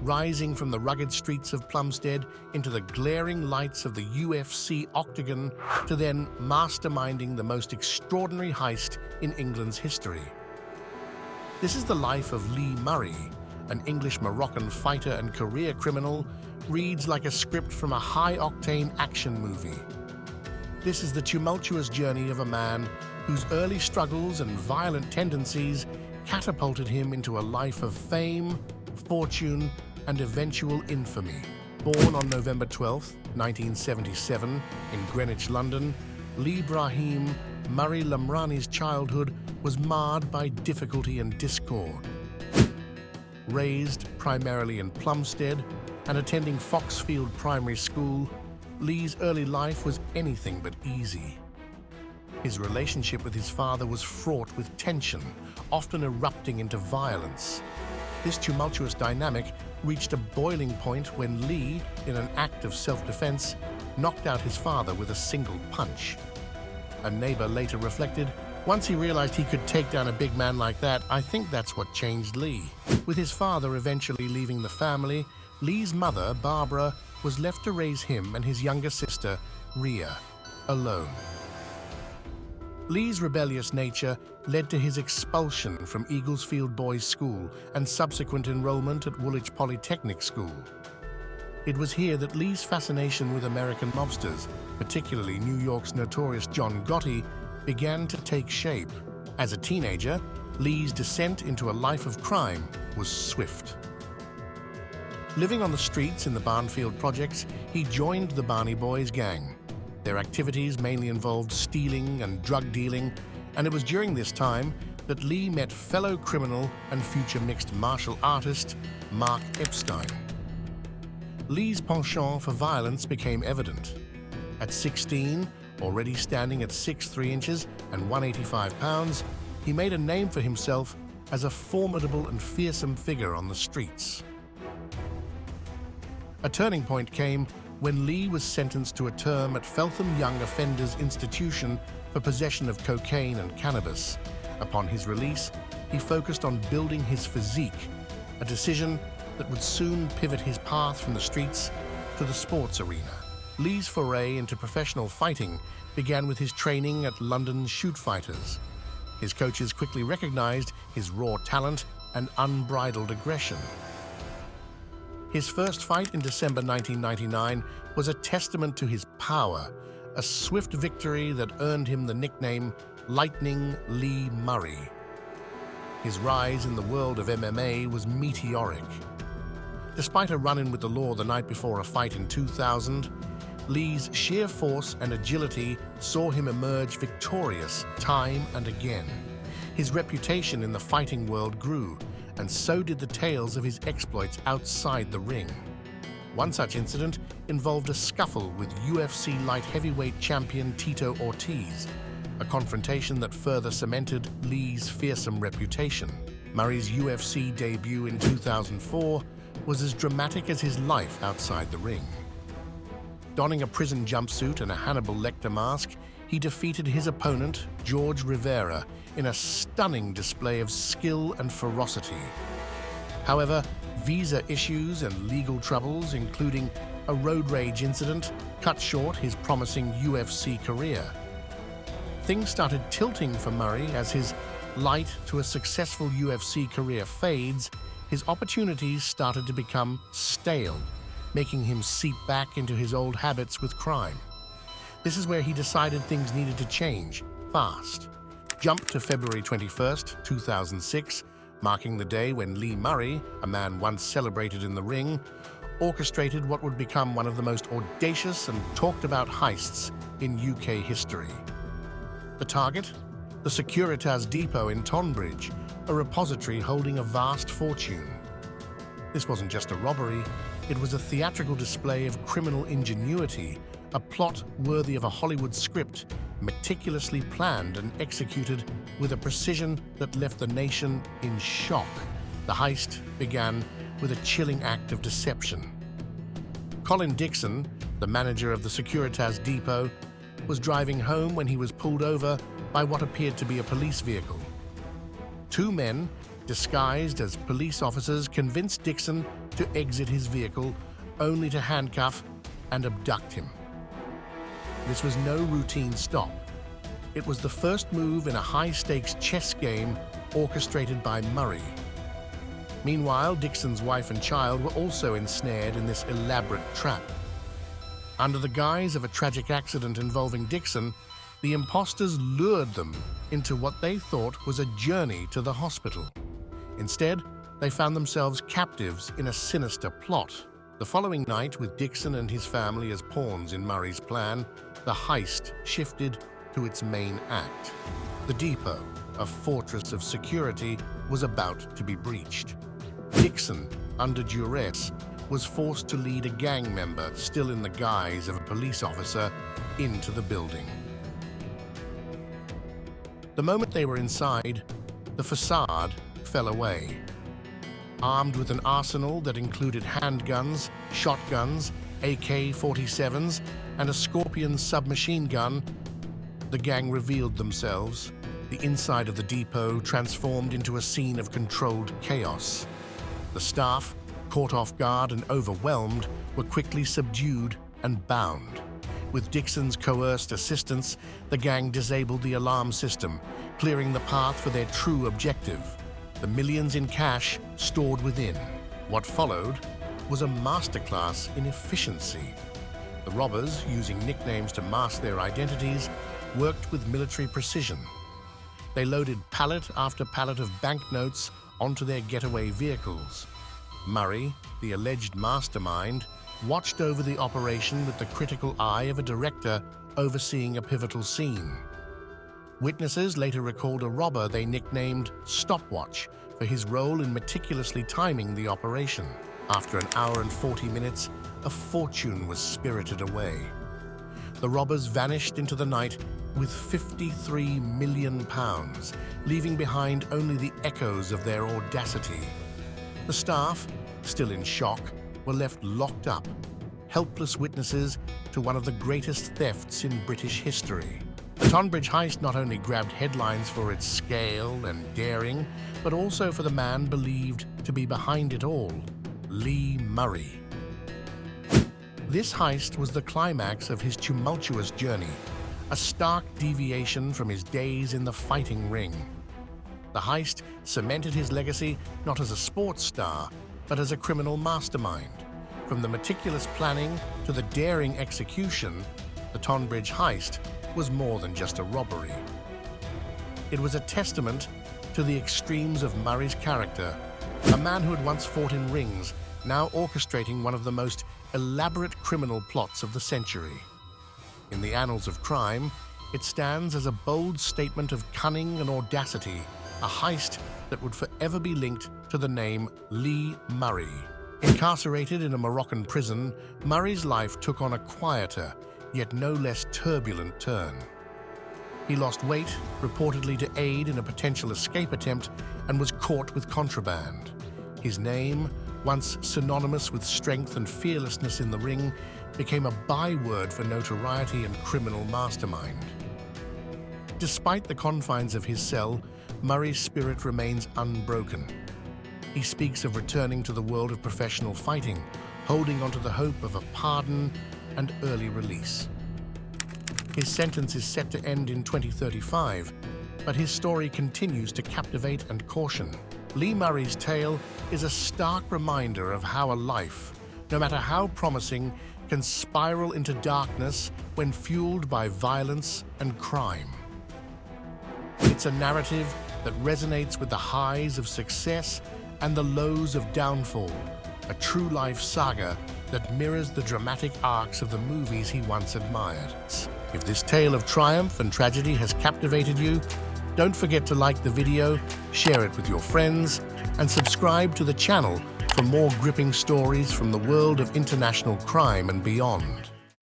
rising from the rugged streets of Plumstead into the glaring lights of the UFC octagon to then masterminding the most extraordinary heist in England's history. This is the life of Lee Murray, an English-Moroccan fighter and career criminal, reads like a script from a high-octane action movie. This is the tumultuous journey of a man whose early struggles and violent tendencies catapulted him into a life of fame, fortune, and eventual infamy. Born on November 12, 1977, in Greenwich, London, Lee Brahim Murray Lamrani's childhood was marred by difficulty and discord. Raised primarily in Plumstead and attending Foxfield Primary School, Lee's early life was anything but easy. His relationship with his father was fraught with tension, often erupting into violence. This tumultuous dynamic reached a boiling point when Lee, in an act of self-defense, knocked out his father with a single punch. A neighbor later reflected, "Once he realized he could take down a big man like that, I think that's what changed Lee." With his father eventually leaving the family, Lee's mother, Barbara, was left to raise him and his younger sister, Rhea, alone. Lee's rebellious nature led to his expulsion from Eaglesfield Boys' School and subsequent enrollment at Woolwich Polytechnic School. It was here that Lee's fascination with American mobsters, particularly New York's notorious John Gotti, began to take shape. As a teenager, Lee's descent into a life of crime was swift. Living on the streets in the Barnfield projects, he joined the Barney Boys gang. Their activities mainly involved stealing and drug dealing, and it was during this time that Lee met fellow criminal and future mixed martial artist Mark Epstein. Lee's penchant for violence became evident. At 16, already standing at 6'3" and 185 pounds, he made a name for himself as a formidable and fearsome figure on the streets. A turning point came when Lee was sentenced to a term at Feltham Young Offenders Institution for possession of cocaine and cannabis. Upon his release, he focused on building his physique, a decision that would soon pivot his path from the streets to the sports arena. Lee's foray into professional fighting began with his training at London's Shoot Fighters. His coaches quickly recognized his raw talent and unbridled aggression. His first fight in December 1999 was a testament to his power, a swift victory that earned him the nickname Lightning Lee Murray. His rise in the world of MMA was meteoric. Despite a run-in with the law the night before a fight in 2000, Lee's sheer force and agility saw him emerge victorious time and again. His reputation in the fighting world grew, and so did the tales of his exploits outside the ring. One such incident involved a scuffle with UFC light heavyweight champion Tito Ortiz, a confrontation that further cemented Lee's fearsome reputation. Murray's UFC debut in 2004 was as dramatic as his life outside the ring. Donning a prison jumpsuit and a Hannibal Lecter mask, he defeated his opponent, George Rivera, in a stunning display of skill and ferocity. However, visa issues and legal troubles, including a road rage incident, cut short his promising UFC career. Things started tilting for Murray as his light to a successful UFC career fades. His opportunities started to become stale, making him seep back into his old habits with crime. This is where he decided things needed to change, fast. Jump to February 21st, 2006, marking the day when Lee Murray, a man once celebrated in the ring, orchestrated what would become one of the most audacious and talked about heists in UK history. The target? The Securitas Depot in Tonbridge, a repository holding a vast fortune. This wasn't just a robbery, it was a theatrical display of criminal ingenuity, a plot worthy of a Hollywood script, meticulously planned and executed with a precision that left the nation in shock. The heist began with a chilling act of deception. Colin Dixon, the manager of the Securitas Depot, was driving home when he was pulled over by what appeared to be a police vehicle. Two men, disguised as police officers, convinced Dixon to exit his vehicle, only to handcuff and abduct him. This was no routine stop. It was the first move in a high-stakes chess game orchestrated by Murray. Meanwhile, Dixon's wife and child were also ensnared in this elaborate trap. Under the guise of a tragic accident involving Dixon, the imposters lured them into what they thought was a journey to the hospital. Instead, they found themselves captives in a sinister plot. The following night, with Dixon and his family as pawns in Murray's plan, the heist shifted to its main act. The depot, a fortress of security, was about to be breached. Dixon, under duress, was forced to lead a gang member, still in the guise of a police officer, into the building. The moment they were inside, the facade fell away. Armed with an arsenal that included handguns, shotguns, AK-47s, and a Scorpion submachine gun, the gang revealed themselves. The inside of the depot transformed into a scene of controlled chaos. The staff, caught off guard and overwhelmed, were quickly subdued and bound. With Dixon's coerced assistance, the gang disabled the alarm system, clearing the path for their true objective: the millions in cash stored within. What followed was a masterclass in efficiency. The robbers, using nicknames to mask their identities, worked with military precision. They loaded pallet after pallet of banknotes onto their getaway vehicles. Murray, the alleged mastermind, watched over the operation with the critical eye of a director overseeing a pivotal scene. Witnesses later recalled a robber they nicknamed Stopwatch for his role in meticulously timing the operation. After an hour and 40 minutes, a fortune was spirited away. The robbers vanished into the night with £53 million, leaving behind only the echoes of their audacity. The staff, still in shock, were left locked up, helpless witnesses to one of the greatest thefts in British history. The Tonbridge heist not only grabbed headlines for its scale and daring, but also for the man believed to be behind it all: Lee Murray. This heist was the climax of his tumultuous journey, a stark deviation from his days in the fighting ring. The heist cemented his legacy not as a sports star, but as a criminal mastermind. From the meticulous planning to the daring execution, the Tonbridge heist was more than just a robbery. It was a testament to the extremes of Murray's character, a man who had once fought in rings, now orchestrating one of the most elaborate criminal plots of the century. In the annals of crime, it stands as a bold statement of cunning and audacity, a heist that would forever be linked to the name Lee Murray. Incarcerated in a Moroccan prison, Murray's life took on a quieter, yet no less turbulent turn. He lost weight, reportedly to aid in a potential escape attempt, and was caught with contraband. His name, once synonymous with strength and fearlessness in the ring, became a byword for notoriety and criminal mastermind. Despite the confines of his cell, Murray's spirit remains unbroken. He speaks of returning to the world of professional fighting, holding onto the hope of a pardon and early release. His sentence is set to end in 2035, but his story continues to captivate and caution. Lee Murray's tale is a stark reminder of how a life, no matter how promising, can spiral into darkness when fueled by violence and crime. It's a narrative that resonates with the highs of success and the lows of downfall, a true life saga that mirrors the dramatic arcs of the movies he once admired. If this tale of triumph and tragedy has captivated you, don't forget to like the video, share it with your friends, and subscribe to the channel for more gripping stories from the world of international crime and beyond.